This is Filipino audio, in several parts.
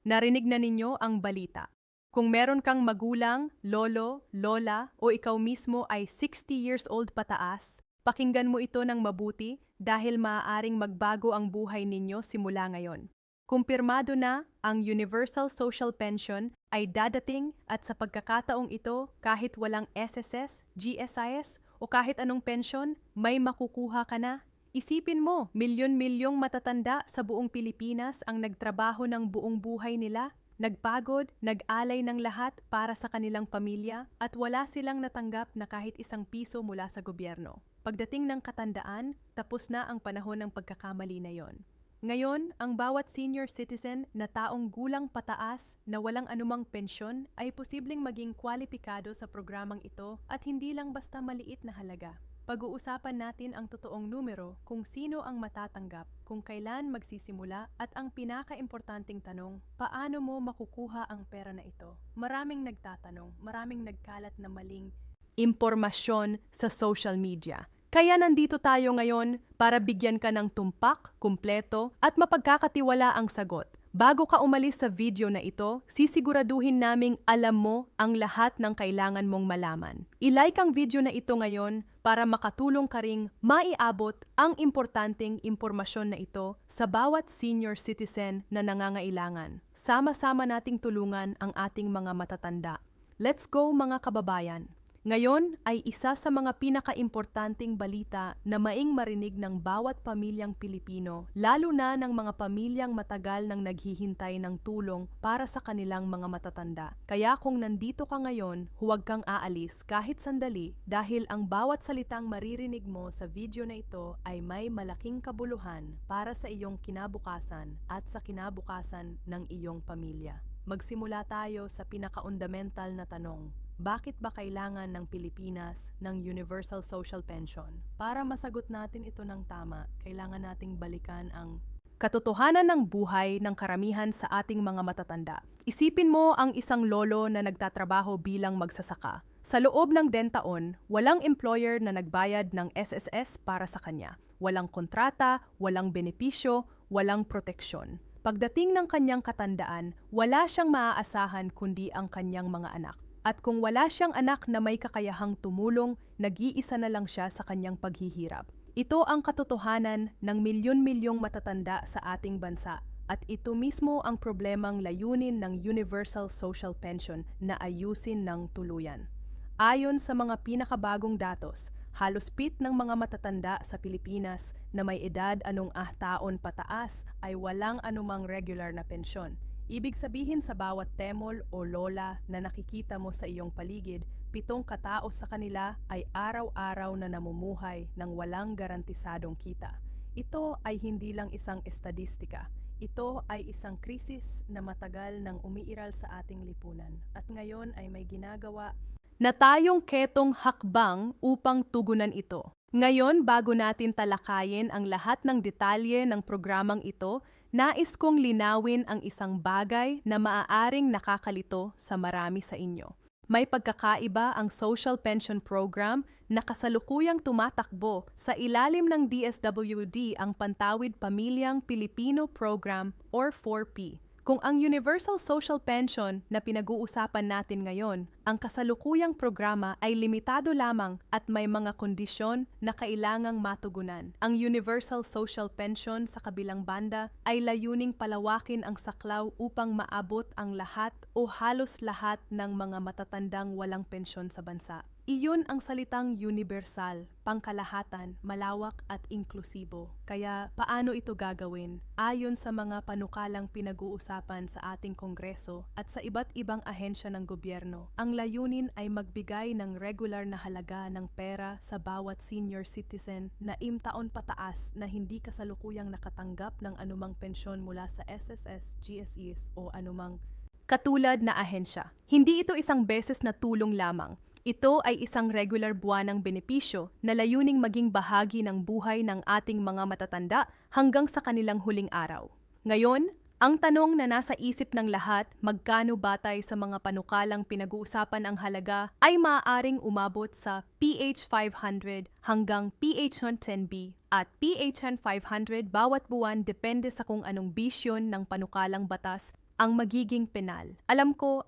Narinig na ninyo ang balita. Kung meron kang magulang, lolo, lola o ikaw mismo ay 60 years old pataas, pakinggan mo ito ng mabuti dahil maaaring magbago ang buhay ninyo simula ngayon. Kumpirmado na ang Universal Social Pension ay dadating at sa pagkakataong ito kahit walang SSS, GSIS o kahit anong pensyon, may makukuha ka na. Isipin mo, milyon-milyong matatanda sa buong Pilipinas ang nagtrabaho ng buong buhay nila, nagpagod, nag-alay ng lahat para sa kanilang pamilya at wala silang natanggap na kahit isang piso mula sa gobyerno. Pagdating ng katandaan, tapos na ang panahon ng pagkakamali na yon. Ngayon, ang bawat senior citizen na taong gulang pataas na walang anumang pensyon ay posibleng maging kwalipikado sa programang ito at hindi lang basta maliit na halaga. Pag-uusapan natin ang totoong numero, kung sino ang matatanggap, kung kailan magsisimula at ang pinaka-importanting tanong, paano mo makukuha ang pera na ito? Maraming nagtatanong, maraming nagkalat na maling impormasyon sa social media. Kaya nandito tayo ngayon para bigyan ka ng tumpak, kumpleto at mapagkakatiwala ang sagot. Bago ka umalis sa video na ito, sisiguraduhin naming alam mo ang lahat ng kailangan mong malaman. I-like ang video na ito ngayon para makatulong ka ring maiabot ang importanteng impormasyon na ito sa bawat senior citizen na nangangailangan. Sama-sama nating tulungan ang ating mga matatanda. Let's go mga kababayan! Ngayon ay isa sa mga pinakaimportanteng balita na maing marinig ng bawat pamilyang Pilipino, lalo na ng mga pamilyang matagal nang naghihintay ng tulong para sa kanilang mga matatanda. Kaya kung nandito ka ngayon, huwag kang aalis kahit sandali dahil ang bawat salitang maririnig mo sa video na ito ay may malaking kabuluhan para sa iyong kinabukasan at sa kinabukasan ng iyong pamilya. Magsimula tayo sa pinaka-fundamental na tanong. Bakit ba kailangan ng Pilipinas ng Universal Social Pension? Para masagot natin ito ng tama, kailangan nating balikan ang katotohanan ng buhay ng karamihan sa ating mga matatanda. Isipin mo ang isang lolo na nagtatrabaho bilang magsasaka. Sa loob ng 10 taon, walang employer na nagbayad ng SSS para sa kanya. Walang kontrata, walang benepisyo, walang proteksyon. Pagdating ng kanyang katandaan, wala siyang maaasahan kundi ang kanyang mga anak. At kung wala siyang anak na may kakayahang tumulong, nag-iisa na lang siya sa kanyang paghihirap. Ito ang katotohanan ng milyon-milyong matatanda sa ating bansa. At ito mismo ang problemang layunin ng Universal Social Pension na ayusin ng tuluyan. Ayon sa mga pinakabagong datos, halos pit ng mga matatanda sa Pilipinas na may edad anong taon pataas ay walang anumang regular na pensyon. Ibig sabihin sa bawat temol o lola na nakikita mo sa iyong paligid, 7 katao sa kanila ay araw-araw na namumuhay ng walang garantisadong kita. Ito ay hindi lang isang estadistika. Ito ay isang krisis na matagal nang umiiral sa ating lipunan. At ngayon ay may ginagawa na tayong ketong hakbang upang tugunan ito. Ngayon, bago natin talakayin ang lahat ng detalye ng programang ito, nais kong linawin ang isang bagay na maaaring nakakalito sa marami sa inyo. May pagkakaiba ang Social Pension Program na kasalukuyang tumatakbo sa ilalim ng DSWD ang Pantawid Pamilyang Pilipino Program or 4P. Kung ang Universal Social Pension na pinag-uusapan natin ngayon, ang kasalukuyang programa ay limitado lamang at may mga kondisyon na kailangang matugunan. Ang Universal Social Pension sa kabilang banda ay layuning palawakin ang saklaw upang maabot ang lahat o halos lahat ng mga matatandang walang pensyon sa bansa. Iyon ang salitang universal, pangkalahatan, malawak at inklusibo. Kaya paano ito gagawin? Ayon sa mga panukalang pinag-uusapan sa ating Kongreso at sa iba't ibang ahensya ng gobyerno, ang layunin ay magbigay ng regular na halaga ng pera sa bawat senior citizen na 6 taon pataas na hindi kasalukuyang nakatanggap ng anumang pensyon mula sa SSS, GSEs o anumang katulad na ahensya. Hindi ito isang beses na tulong lamang. Ito ay isang regular buwanang benepisyo na layuning maging bahagi ng buhay ng ating mga matatanda hanggang sa kanilang huling araw. Ngayon, ang tanong na nasa isip ng lahat, magkano batay sa mga panukalang pinag-uusapan ang halaga, ay maaaring umabot sa PH 500 hanggang PH 110B at PH 500 bawat buwan depende sa kung anong bisyon ng panukalang batas ang magiging penal. Alam ko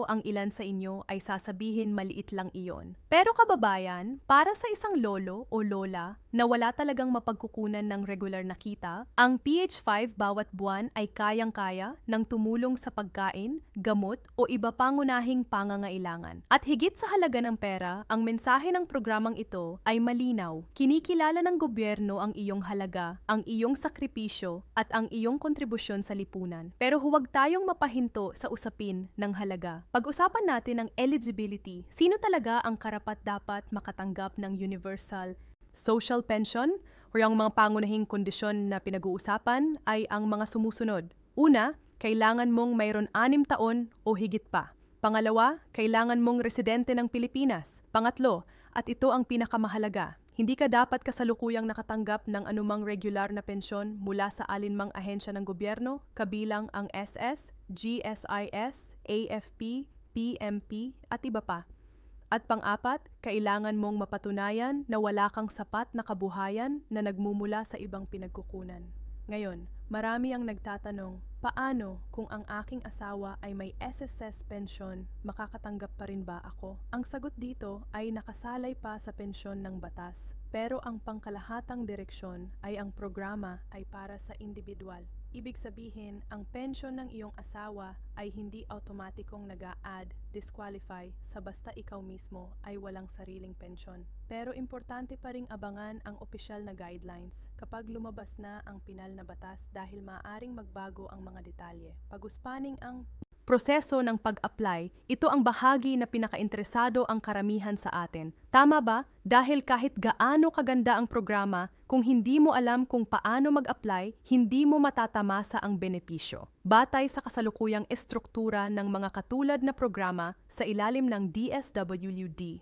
ang ilan sa inyo ay sasabihin maliit lang iyon. Pero kababayan, para sa isang lolo o lola na wala talagang mapagkukunan ng regular na kita, ang PH5 bawat buwan ay kayang-kaya ng tumulong sa pagkain, gamot o iba pangunahing pangangailangan. At higit sa halaga ng pera, ang mensahe ng programang ito ay malinaw. Kinikilala ng gobyerno ang iyong halaga, ang iyong sakripisyo at ang iyong kontribusyon sa lipunan. Pero huwag tayong mapahinto sa usapin ng halaga. Pag-usapan natin ang eligibility. Sino talaga ang karapat-dapat makatanggap ng universal social pension? O yung mga pangunahing kondisyon na pinag-uusapan ay ang mga sumusunod. Una, kailangan mong mayroon 6 taon o higit pa. Pangalawa, kailangan mong residente ng Pilipinas. Pangatlo, at ito ang pinakamahalaga, hindi ka dapat kasalukuyang nakatanggap ng anumang regular na pensyon mula sa alinmang ahensya ng gobyerno, kabilang ang SS, GSIS, AFP, PMP at iba pa. At pang-apat, kailangan mong mapatunayan na wala kang sapat na kabuhayan na nagmumula sa ibang pinagkukunan. Ngayon, marami ang nagtatanong, paano kung ang aking asawa ay may SSS pension, makakatanggap pa rin ba ako? Ang sagot dito ay nakasalay pa sa pensyon ng batas, pero ang pangkalahatang direksyon ay ang programa ay para sa individual. Ibig sabihin, ang pensyon ng iyong asawa ay hindi automatikong nag-a-add, disqualify, sa basta ikaw mismo ay walang sariling pensyon. Pero importante pa ring abangan ang opisyal na guidelines kapag lumabas na ang pinal na batas dahil maaaring magbago ang mga detalye. Pag-uspaning ang proseso ng pag-apply, ito ang bahagi na pinakainteresado ang karamihan sa atin. Tama ba? Dahil kahit gaano kaganda ang programa, kung hindi mo alam kung paano mag-apply, hindi mo matatamasa ang benepisyo. Batay sa kasalukuyang estruktura ng mga katulad na programa sa ilalim ng DSWD.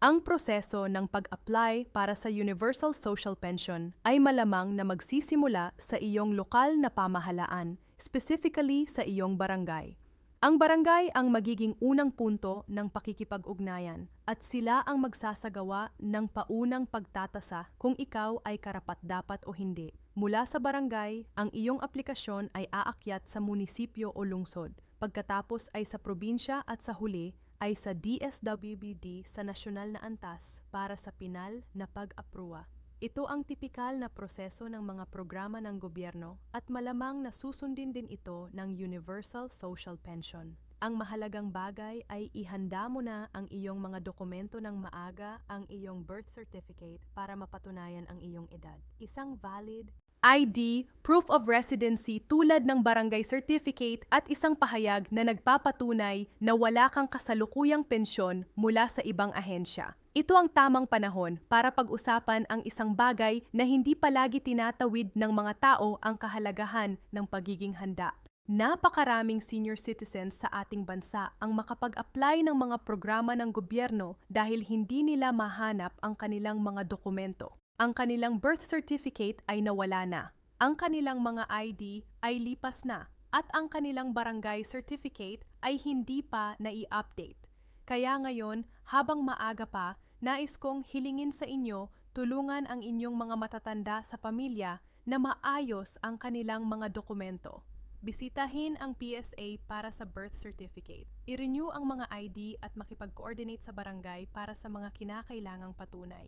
Ang proseso ng pag-apply para sa Universal Social Pension ay malamang na magsisimula sa iyong lokal na pamahalaan, specifically sa iyong barangay. Ang barangay ang magiging unang punto ng pakikipag-ugnayan at sila ang magsasagawa ng paunang pagtatasa kung ikaw ay karapat-dapat o hindi. Mula sa barangay, ang iyong aplikasyon ay aakyat sa munisipyo o lungsod. Pagkatapos ay sa probinsya at sa huli ay sa DSWD sa nasyonal na antas para sa pinal na pag-apruwa. Ito ang tipikal na proseso ng mga programa ng gobyerno at malamang na susundin din ito ng Universal Social Pension. Ang mahalagang bagay ay ihanda mo na ang iyong mga dokumento ng maaga, ang iyong birth certificate para mapatunayan ang iyong edad. Isang valid ID, proof of residency tulad ng barangay certificate at isang pahayag na nagpapatunay na wala kang kasalukuyang pensyon mula sa ibang ahensya. Ito ang tamang panahon para pag-usapan ang isang bagay na hindi palagi tinatawid ng mga tao ang kahalagahan ng pagiging handa. Napakaraming senior citizens sa ating bansa ang makapag-apply ng mga programa ng gobyerno dahil hindi nila mahanap ang kanilang mga dokumento. Ang kanilang birth certificate ay nawala na. Ang kanilang mga ID ay lipas na. At ang kanilang barangay certificate ay hindi pa nai-update. Kaya ngayon, habang maaga pa, nais kong hilingin sa inyo, tulungan ang inyong mga matatanda sa pamilya na maayos ang kanilang mga dokumento. Bisitahin ang PSA para sa birth certificate. I-renew ang mga ID at makipag-coordinate sa barangay para sa mga kinakailangang patunay.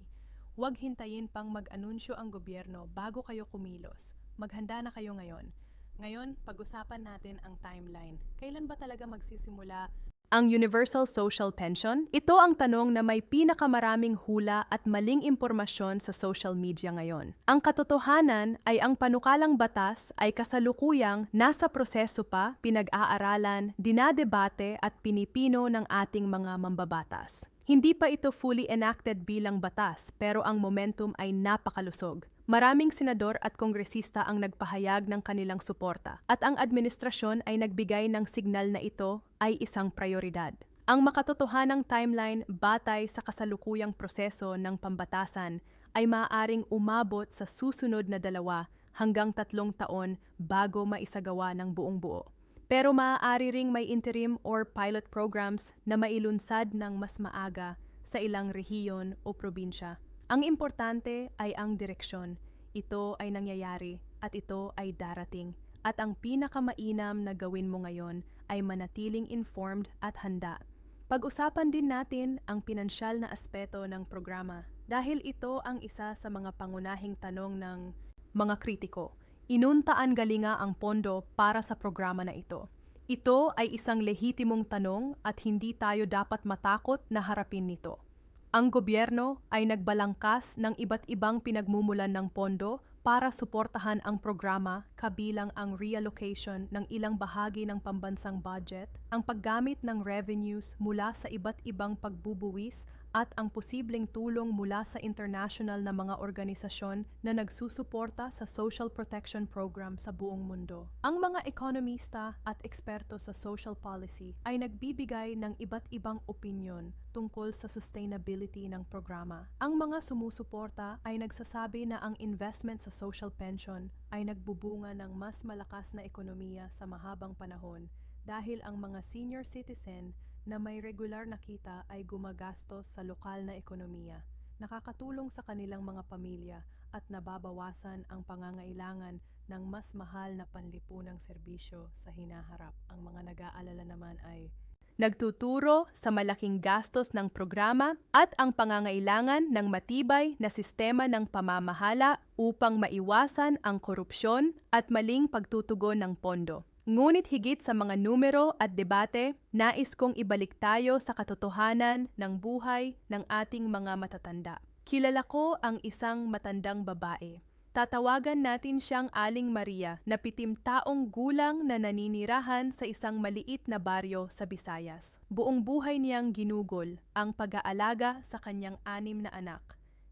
Huwag hintayin pang mag-anunsyo ang gobyerno bago kayo kumilos. Maghanda na kayo ngayon. Ngayon, pag-usapan natin ang timeline. Kailan ba talaga magsisimula ang Universal Social Pension? Ito ang tanong na may pinakamaraming hula at maling impormasyon sa social media ngayon. Ang katotohanan ay ang panukalang batas ay kasalukuyang nasa proseso pa, pinag-aaralan, dinadebate at pinipino ng ating mga mambabatas. Hindi pa ito fully enacted bilang batas pero ang momentum ay napakalusog. Maraming senador at kongresista ang nagpahayag ng kanilang suporta at ang administrasyon ay nagbigay ng signal na ito ay isang prioridad. Ang makatotohanang timeline batay sa kasalukuyang proseso ng pambatasan ay maaaring umabot sa susunod na 2 hanggang 3 taon bago maisagawa ng buong buo. Pero maaari ring may interim or pilot programs na mailunsad ng mas maaga sa ilang rehiyon o probinsya. Ang importante ay ang direksyon. Ito ay nangyayari at ito ay darating. At ang pinakamainam na gawin mo ngayon ay manatiling informed at handa. Pag-usapan din natin ang pinansyal na aspeto ng programa dahil ito ang isa sa mga pangunahing tanong ng mga kritiko. Inuntaan galinga ang pondo para sa programa na ito. Ito ay isang lehitimong tanong at hindi tayo dapat matakot na harapin nito. Ang gobyerno ay nagbalangkas ng iba't ibang pinagmumulan ng pondo para suportahan ang programa kabilang ang reallocation ng ilang bahagi ng pambansang budget, ang paggamit ng revenues mula sa iba't ibang pagbubuwis at ang posibleng tulong mula sa international na mga organisasyon na nagsusuporta sa social protection program sa buong mundo. Ang mga ekonomista at eksperto sa social policy ay nagbibigay ng iba't ibang opinyon tungkol sa sustainability ng programa. Ang mga sumusuporta ay nagsasabi na ang investment sa social pension ay nagbubunga ng mas malakas na ekonomiya sa mahabang panahon dahil ang mga senior citizen na may regular na kita ay gumagastos sa lokal na ekonomiya, nakakatulong sa kanilang mga pamilya at nababawasan ang pangangailangan ng mas mahal na panlipunang serbisyo sa hinaharap. Ang mga nag-aalala naman ay nagtuturo sa malaking gastos ng programa at ang pangangailangan ng matibay na sistema ng pamamahala upang maiwasan ang korupsyon at maling pagtutugon ng pondo. Ngunit higit sa mga numero at debate, nais kong ibalik tayo sa katotohanan ng buhay ng ating mga matatanda. Kilala ko ang isang matandang babae. Tatawagan natin siyang Aling Maria na 70 taong gulang na naninirahan sa isang maliit na baryo sa Visayas. Buong buhay niyang ginugol ang pag-aalaga sa kanyang 6 na anak.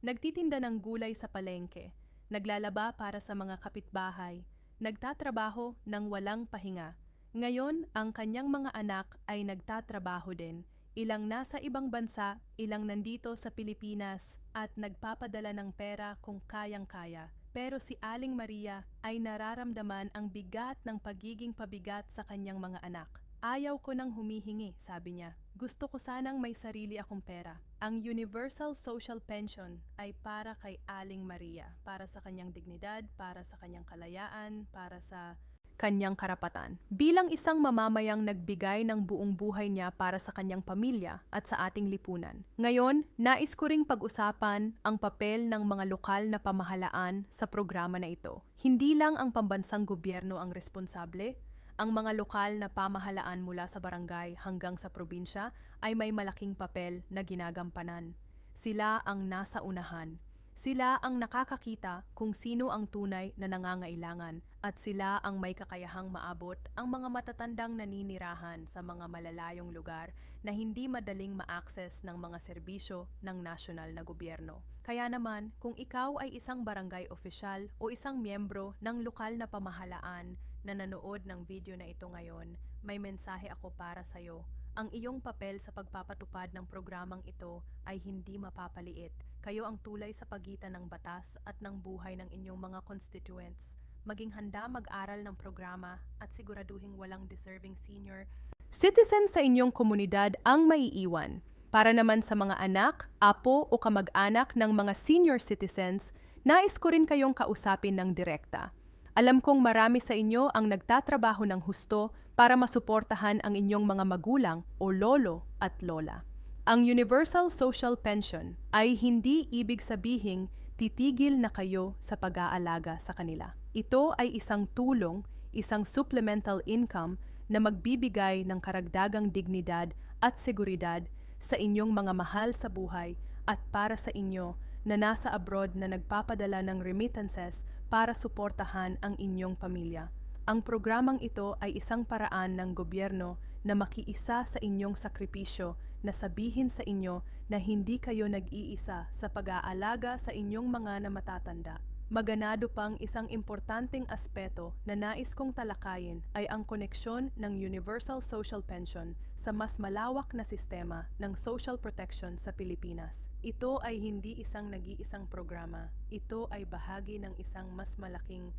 Nagtitinda ng gulay sa palengke, naglalaba para sa mga kapitbahay, nagtatrabaho ng walang pahinga. Ngayon, ang kanyang mga anak ay nagtatrabaho din. Ilang nasa ibang bansa, ilang nandito sa Pilipinas at nagpapadala ng pera kung kayang-kaya. Pero si Aling Maria ay nararamdaman ang bigat ng pagiging pabigat sa kanyang mga anak. Ayaw ko nang humihingi, sabi niya. Gusto ko sanang may sarili akong pera. Ang Universal Social Pension ay para kay Aling Maria, para sa kanyang dignidad, para sa kanyang kalayaan, para sa kanyang karapatan. Bilang isang mamamayang nagbigay ng buong buhay niya para sa kanyang pamilya at sa ating lipunan. Ngayon, nais ko ring pag-usapan ang papel ng mga lokal na pamahalaan sa programa na ito. Hindi lang ang pambansang gobyerno ang responsable. Ang mga lokal na pamahalaan mula sa barangay hanggang sa probinsya ay may malaking papel na ginagampanan. Sila ang nasa unahan. Sila ang nakakakita kung sino ang tunay na nangangailangan at sila ang may kakayahang maabot ang mga matatandang naninirahan sa mga malalayong lugar na hindi madaling ma-access ng mga serbisyo ng nasyonal na gobyerno. Kaya naman, kung ikaw ay isang barangay opisyal o isang miyembro ng lokal na pamahalaan na nanood ng video na ito ngayon, may mensahe ako para sa iyo. Ang iyong papel sa pagpapatupad ng programang ito ay hindi mapapaliit. Kayo ang tulay sa pagitan ng batas at ng buhay ng inyong mga constituents. Maging handa mag-aral ng programa at siguraduhing walang deserving senior citizen sa inyong komunidad ang maiiwan. Para naman sa mga anak, apo o kamag-anak ng mga senior citizens, nais ko rin kayong kausapin ng direkta. Alam kong marami sa inyo ang nagtatrabaho ng husto para masuportahan ang inyong mga magulang o lolo at lola. Ang Universal Social Pension ay hindi ibig sabihing titigil na kayo sa pag-aalaga sa kanila. Ito ay isang tulong, isang supplemental income na magbibigay ng karagdagang dignidad at seguridad sa inyong mga mahal sa buhay at para sa inyo na nasa abroad na nagpapadala ng remittances para suportahan ang inyong pamilya. Ang programang ito ay isang paraan ng gobyerno na makiisa sa inyong sakripisyo na sabihin sa inyo na hindi kayo nag-iisa sa pag-aalaga sa inyong mga namatatanda. Maganado pang isang importanteng aspeto na nais kong talakayin ay ang koneksyon ng Universal Social Pension sa mas malawak na sistema ng social protection sa Pilipinas. Ito ay hindi isang nag-iisang programa. Ito ay bahagi ng isang mas malaking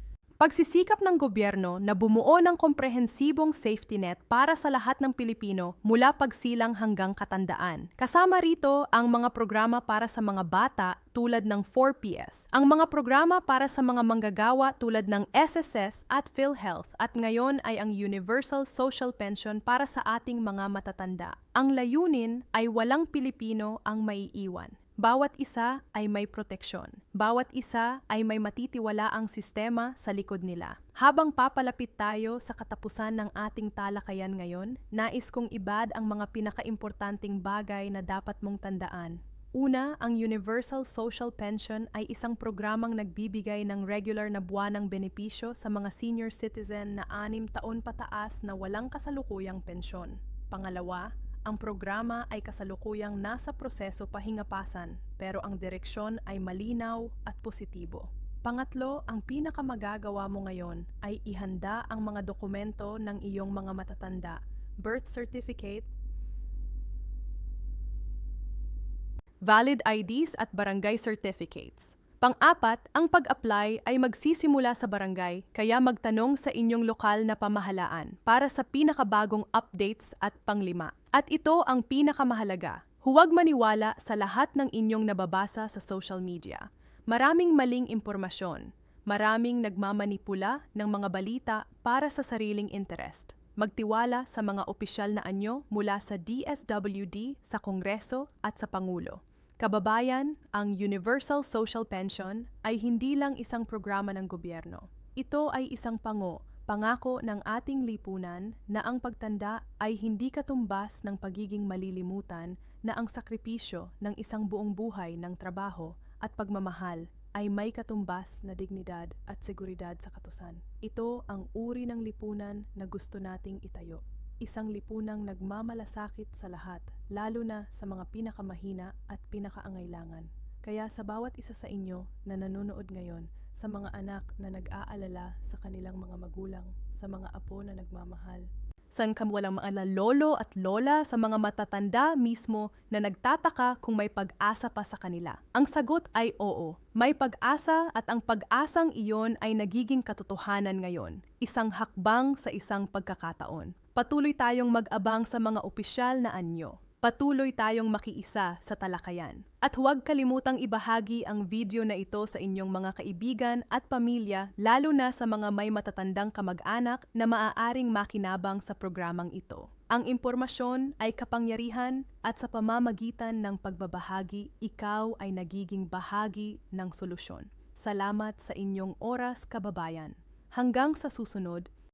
Pagsisikap ng gobyerno na bumuo ng komprehensibong safety net para sa lahat ng Pilipino mula pagsilang hanggang katandaan. Kasama rito ang mga programa para sa mga bata tulad ng 4PS, ang mga programa para sa mga manggagawa tulad ng SSS at PhilHealth at ngayon ay ang Universal Social Pension para sa ating mga matatanda. Ang layunin ay walang Pilipino ang maiiwan. Bawat isa ay may proteksyon. Bawat isa ay may matitiwalaang sistema sa likod nila. Habang papalapit tayo sa katapusan ng ating talakayan ngayon, nais kong ibad ang mga pinakaimportanteng bagay na dapat mong tandaan. Una, ang Universal Social Pension ay isang programang nagbibigay ng regular na buwanang benepisyo sa mga senior citizen na 6 taon pataas na walang kasalukuyang pensyon. Pangalawa, ang programa ay kasalukuyang nasa proseso pahingapasan, pero ang direksyon ay malinaw at positibo. Pangatlo, ang pinakamagagawa mo ngayon ay ihanda ang mga dokumento ng iyong mga matatanda, birth certificate, valid IDs at barangay certificates. Pang-apat, ang pag-apply ay magsisimula sa barangay, kaya magtanong sa inyong lokal na pamahalaan para sa pinakabagong updates at panglima. At ito ang pinakamahalaga, huwag maniwala sa lahat ng inyong nababasa sa social media. Maraming maling impormasyon, maraming nagmamanipula ng mga balita para sa sariling interest. Magtiwala sa mga opisyal na anyo mula sa DSWD, sa Kongreso at sa Pangulo. Kababayan, ang Universal Social Pension ay hindi lang isang programa ng gobyerno. Ito ay isang pangako ng ating lipunan na ang pagtanda ay hindi katumbas ng pagiging malilimutan na ang sakripisyo ng isang buong buhay ng trabaho at pagmamahal ay may katumbas na dignidad at seguridad sa katusan. Ito ang uri ng lipunan na gusto nating itayo. Isang lipunang nagmamalasakit sa lahat, lalo na sa mga pinakamahina at pinakaangailangan. Kaya sa bawat isa sa inyo na nanonood ngayon, sa mga anak na nag-aalala sa kanilang mga magulang, sa mga apo na nagmamahal, san ka walang mga lolo at lola sa mga matatanda mismo na nagtataka kung may pag-asa pa sa kanila? Ang sagot ay oo. May pag-asa at ang pag-asang iyon ay nagiging katotohanan ngayon. Isang hakbang sa isang pagkakataon. Patuloy tayong mag-abang sa mga opisyal na anyo. Patuloy tayong makiisa sa talakayan. At huwag kalimutang ibahagi ang video na ito sa inyong mga kaibigan at pamilya, lalo na sa mga may matatandang kamag-anak na maaaring makinabang sa programang ito. Ang impormasyon ay kapangyarihan at sa pamamagitan ng pagbabahagi, ikaw ay nagiging bahagi ng solusyon. Salamat sa inyong oras, kababayan. Hanggang sa susunod,